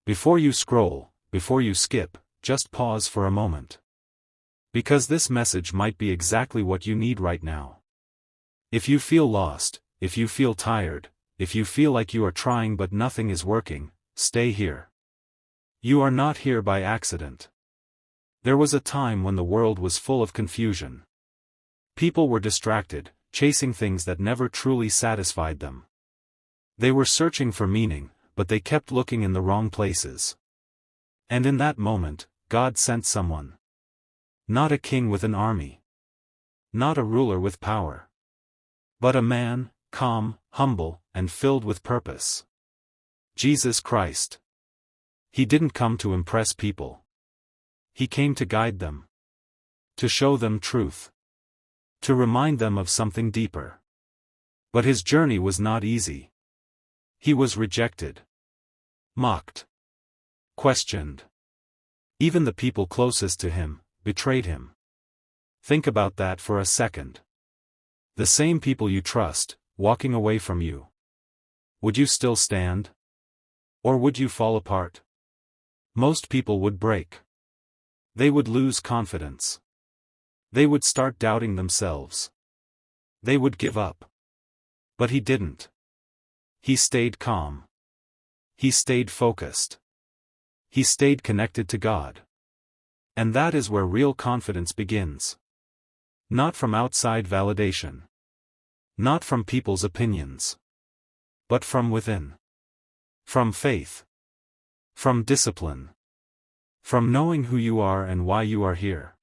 Before you scroll, before you skip, just pause for a moment. Because this message might be exactly what you need right now. If you feel lost, if you feel tired, if you feel like you are trying but nothing is working, stay here. You are not here by accident. There was a time when the world was full of confusion. People were distracted, chasing things that never truly satisfied them. They were searching for meaning, but they kept looking in the wrong places. And in that moment, God sent someone. Not a king with an army. Not a ruler with power. But a man, calm, humble, and filled with purpose. Jesus Christ. He didn't come to impress people. He came to guide them. To show them truth. To remind them of something deeper. But his journey was not easy. He was rejected. Mocked. Questioned. Even the people closest to him betrayed him. Think about that for a second. The same people you trust, walking away from you. Would you still stand? Or would you fall apart? Most people would break. They would lose confidence. They would start doubting themselves. They would give up. But he didn't. He stayed calm. He stayed focused. He stayed connected to God. And that is where real confidence begins. Not from outside validation. Not from people's opinions. But from within. From faith. From discipline. From knowing who you are and why you are here.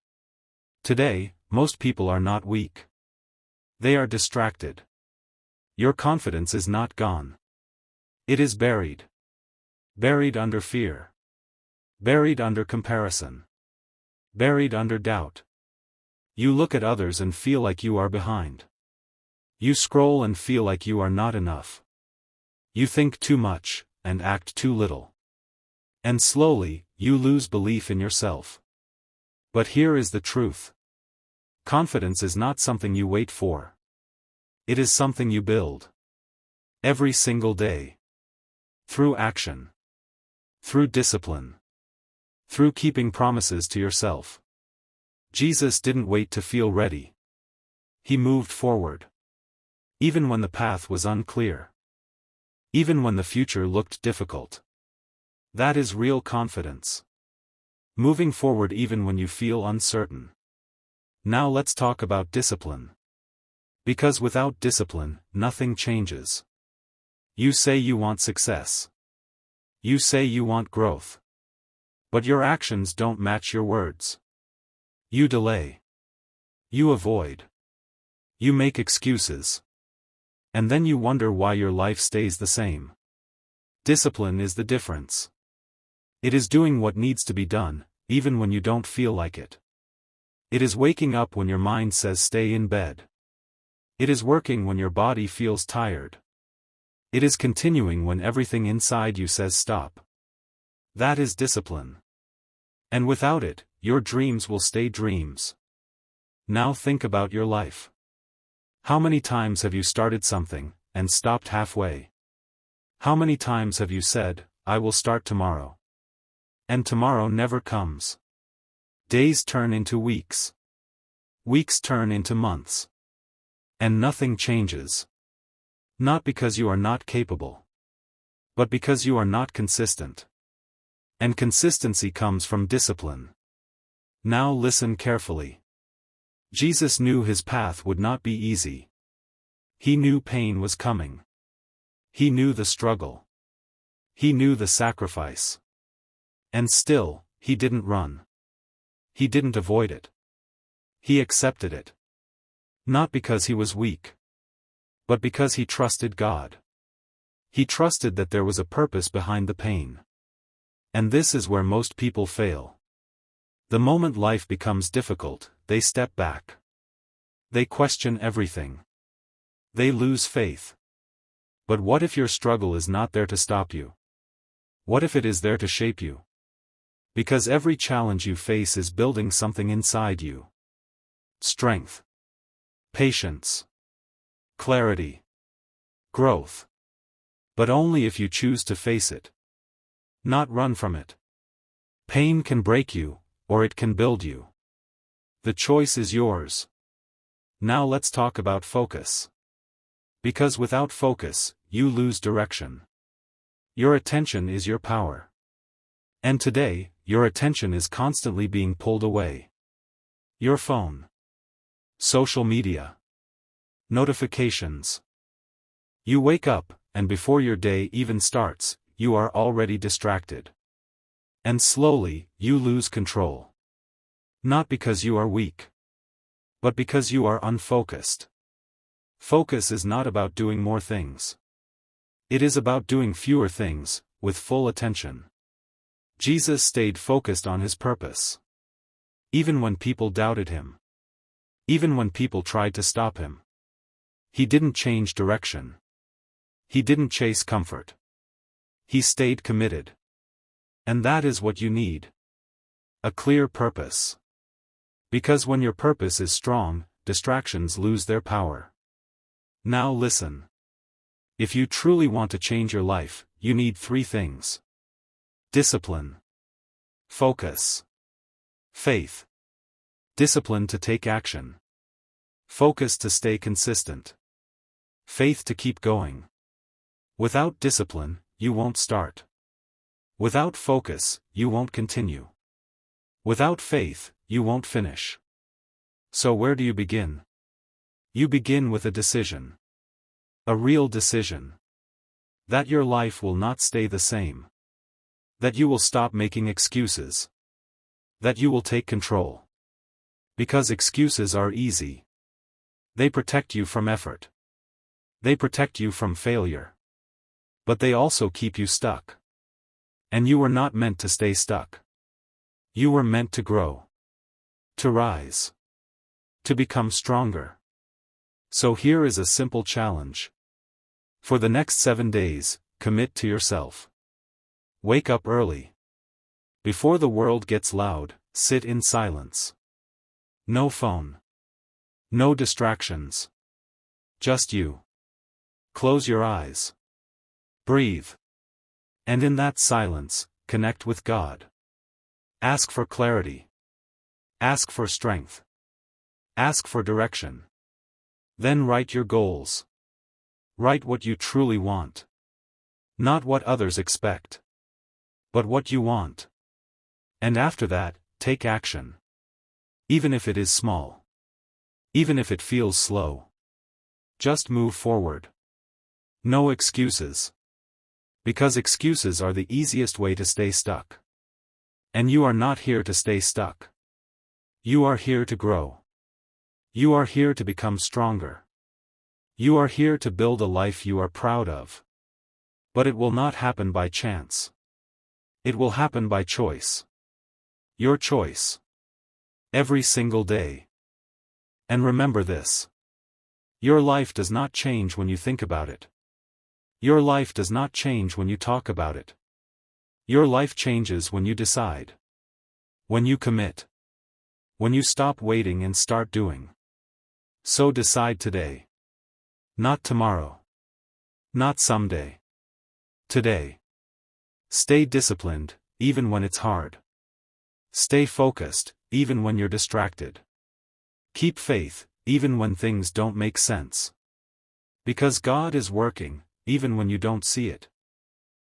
Today, most people are not weak. They are distracted. Your confidence is not gone. It is buried. Buried under fear. Buried under comparison. Buried under doubt. You look at others and feel like you are behind. You scroll and feel like you are not enough. You think too much, and act too little. And slowly, you lose belief in yourself. But here is the truth. Confidence is not something you wait for. It is something you build. Every single day. Through action. Through discipline. Through keeping promises to yourself. Jesus didn't wait to feel ready. He moved forward. Even when the path was unclear. Even when the future looked difficult. That is real confidence. Moving forward even when you feel uncertain. Now let's talk about discipline. Because without discipline, nothing changes. You say you want success. You say you want growth. But your actions don't match your words. You delay. You avoid. You make excuses. And then you wonder why your life stays the same. Discipline is the difference. It is doing what needs to be done, even when you don't feel like it. It is waking up when your mind says stay in bed. It is working when your body feels tired. It is continuing when everything inside you says stop. That is discipline. And without it, your dreams will stay dreams. Now think about your life. How many times have you started something, and stopped halfway? How many times have you said, I will start tomorrow? And tomorrow never comes. Days turn into weeks. Weeks turn into months. And nothing changes. Not because you are not capable. But because you are not consistent. And consistency comes from discipline. Now listen carefully. Jesus knew his path would not be easy. He knew pain was coming. He knew the struggle. He knew the sacrifice. And still, he didn't run. He didn't avoid it. He accepted it. Not because he was weak. But because he trusted God. He trusted that there was a purpose behind the pain. And this is where most people fail. The moment life becomes difficult, they step back. They question everything. They lose faith. But what if your struggle is not there to stop you? What if it is there to shape you? Because every challenge you face is building something inside you. Strength. Patience. Clarity. Growth. But only if you choose to face it. not run from it. Pain can break you, or it can build you. The choice is yours. Now let's talk about focus. Because without focus, you lose direction. Your attention is your power. And today, your attention is constantly being pulled away. Your phone. Social media. Notifications. You wake up, and before your day even starts, you are already distracted. And slowly, you lose control. Not because you are weak, but because you are unfocused. Focus is not about doing more things. It is about doing fewer things, with full attention. Jesus stayed focused on his purpose. Even when people doubted him. Even when people tried to stop him. He didn't change direction. He didn't chase comfort. He stayed committed. And that is what you need. A clear purpose. Because when your purpose is strong, distractions lose their power. Now listen. If you truly want to change your life, you need 3 things. Discipline. Focus. Faith. Discipline to take action. Focus to stay consistent. Faith to keep going. Without discipline, you won't start. Without focus, you won't continue. Without faith, you won't finish. So where do you begin? You begin with a decision. A real decision. That your life will not stay the same. That you will stop making excuses. That you will take control. Because excuses are easy. They protect you from effort. They protect you from failure. But they also keep you stuck. And you were not meant to stay stuck. You were meant to grow. To rise. To become stronger. So here is a simple challenge. For the next 7 days, commit to yourself. Wake up early. Before the world gets loud, sit in silence. No phone. No distractions. Just you. Close your eyes. Breathe. And in that silence, connect with God. Ask for clarity. Ask for strength. Ask for direction. Then write your goals. Write what you truly want. Not what others expect. But what you want. And after that, take action. Even if it is small. Even if it feels slow. Just move forward. No excuses. Because excuses are the easiest way to stay stuck. And you are not here to stay stuck. You are here to grow. You are here to become stronger. You are here to build a life you are proud of. But it will not happen by chance. It will happen by choice. Your choice. Every single day. And remember this. Your life does not change when you think about it. Your life does not change when you talk about it. Your life changes when you decide. When you commit. When you stop waiting and start doing. So decide today. Not tomorrow. Not someday. Today. Stay disciplined, even when it's hard. Stay focused, even when you're distracted. Keep faith, even when things don't make sense. Because God is working, even when you don't see it.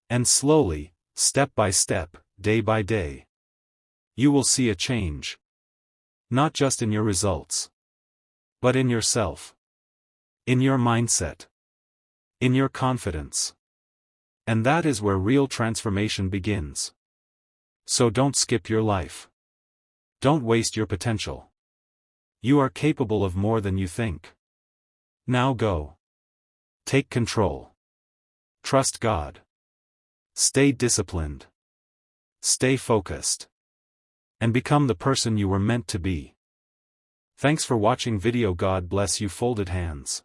And slowly, step by step, day by day, you will see a change. Not just in your results, but in yourself. In your mindset. In your confidence. And that is where real transformation begins. So don't skip your life. Don't waste your potential. You are capable of more than you think. Now go. Take control. Trust God. Stay disciplined. Stay focused. And become the person you were meant to be. Thanks for watching video. God bless you. Folded hands.